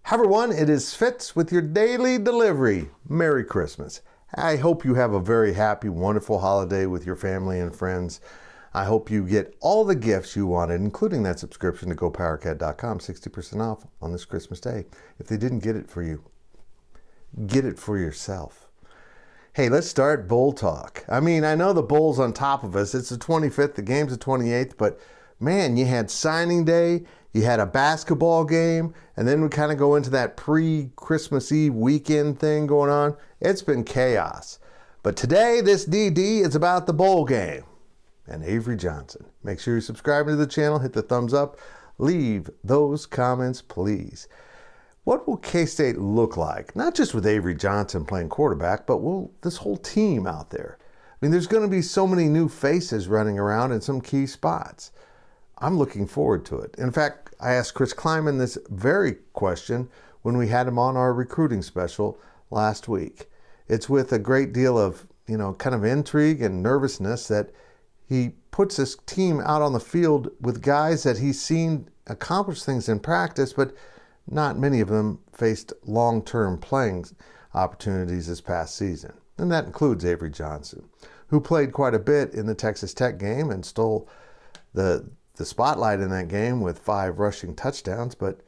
Hi everyone, it is Fitz with your daily delivery. Merry Christmas. I hope you have a very happy, wonderful holiday with your family and friends. I hope you get all the gifts you wanted, including that subscription to GoPowercat.com, 60% off on this Christmas Day. If they didn't get it for you, get it for yourself. Hey, let's start bowl talk. I know the bowl's on top of us. It's the 25th, the game's the 28th, but man, you had signing day, you had a basketball game, and then we kind of go into that pre-Christmas Eve weekend thing going on. It's been chaos. But today, this DD is about the bowl game and Avery Johnson. Make sure you subscribe to the channel, hit the thumbs up, leave those comments, please. What will K-State look like? Not just with Avery Johnson playing quarterback, but will this whole team out there? There's going to be so many new faces running around in some key spots. I'm looking forward to it. In fact, I asked Chris Kleiman this very question when we had him on our recruiting special last week. It's with a great deal of, kind of intrigue and nervousness that he puts this team out on the field with guys that he's seen accomplish things in practice, but not many of them faced long-term playing opportunities this past season. And that includes Avery Johnson, who played quite a bit in the Texas Tech game and stole the spotlight in that game with 5 rushing touchdowns. But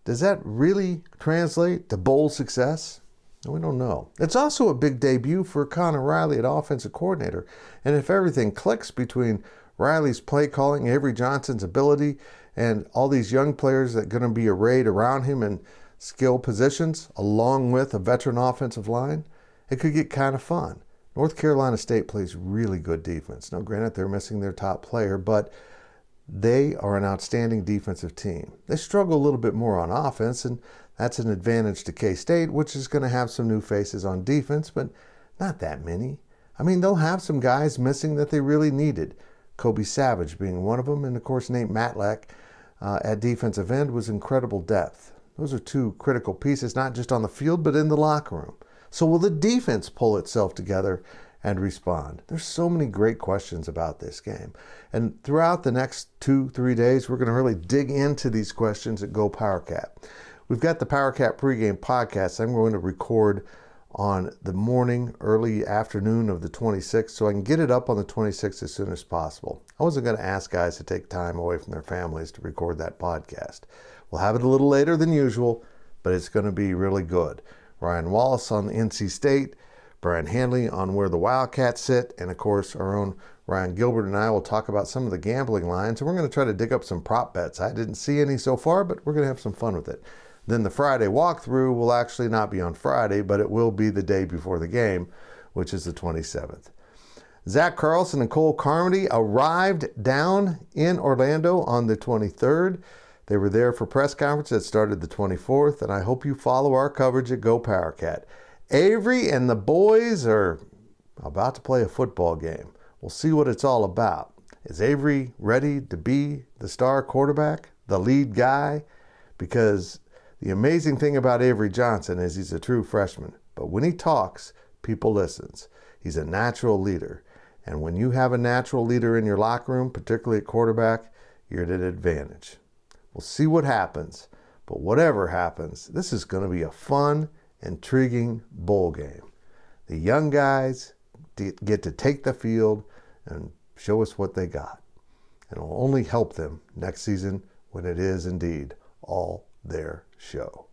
does that really translate to bowl success? We don't know. It's also a big debut for Connor Riley at offensive coordinator. And if everything clicks between Riley's play calling, Avery Johnson's ability, and all these young players that are going to be arrayed around him in skill positions, along with a veteran offensive line, it could get kind of fun. North Carolina State plays really good defense. Now, granted, they're missing their top player, but they are an outstanding defensive team. They struggle a little bit more on offense, and that's an advantage to K-State, which is going to have some new faces on defense, but not that many. They'll have some guys missing that they really needed. Kobe Savage being one of them, and of course Nate Matlack at defensive end was incredible depth. Those are 2 critical pieces, not just on the field, but in the locker room. So will the defense pull itself together and respond? There's so many great questions about this game. And throughout the next 2-3 days, we're going to really dig into these questions at GoPowercat. We've got the PowerCat pregame podcast I'm going to record on the morning, early afternoon of the 26th, so I can get it up on the 26th as soon as possible. I wasn't going to ask guys to take time away from their families to record that podcast. We'll have it a little later than usual, but it's going to be really good. Ryan Wallace on NC State, Brian Hanley on where the Wildcats sit, and of course our own Ryan Gilbert and I will talk about some of the gambling lines, and we're going to try to dig up some prop bets. I didn't see any so far, but we're going to have some fun with it. Then the Friday walkthrough will actually not be on Friday, but it will be the day before the game, which is the 27th. Zach Carlson and Cole Carmody arrived down in Orlando on the 23rd. They were there for press conference that started the 24th, and I hope you follow our coverage at GoPowercat. Avery and the boys are about to play a football game. We'll see what it's all about. Is Avery ready to be the star quarterback, the lead guy? Because the amazing thing about Avery Johnson is he's a true freshman, but when he talks, people listen. He's a natural leader, and when you have a natural leader in your locker room, particularly at quarterback, you're at an advantage. We'll see what happens, but whatever happens, this is going to be a fun, intriguing bowl game. The young guys get to take the field and show us what they got, and it will only help them next season when it is indeed all their show.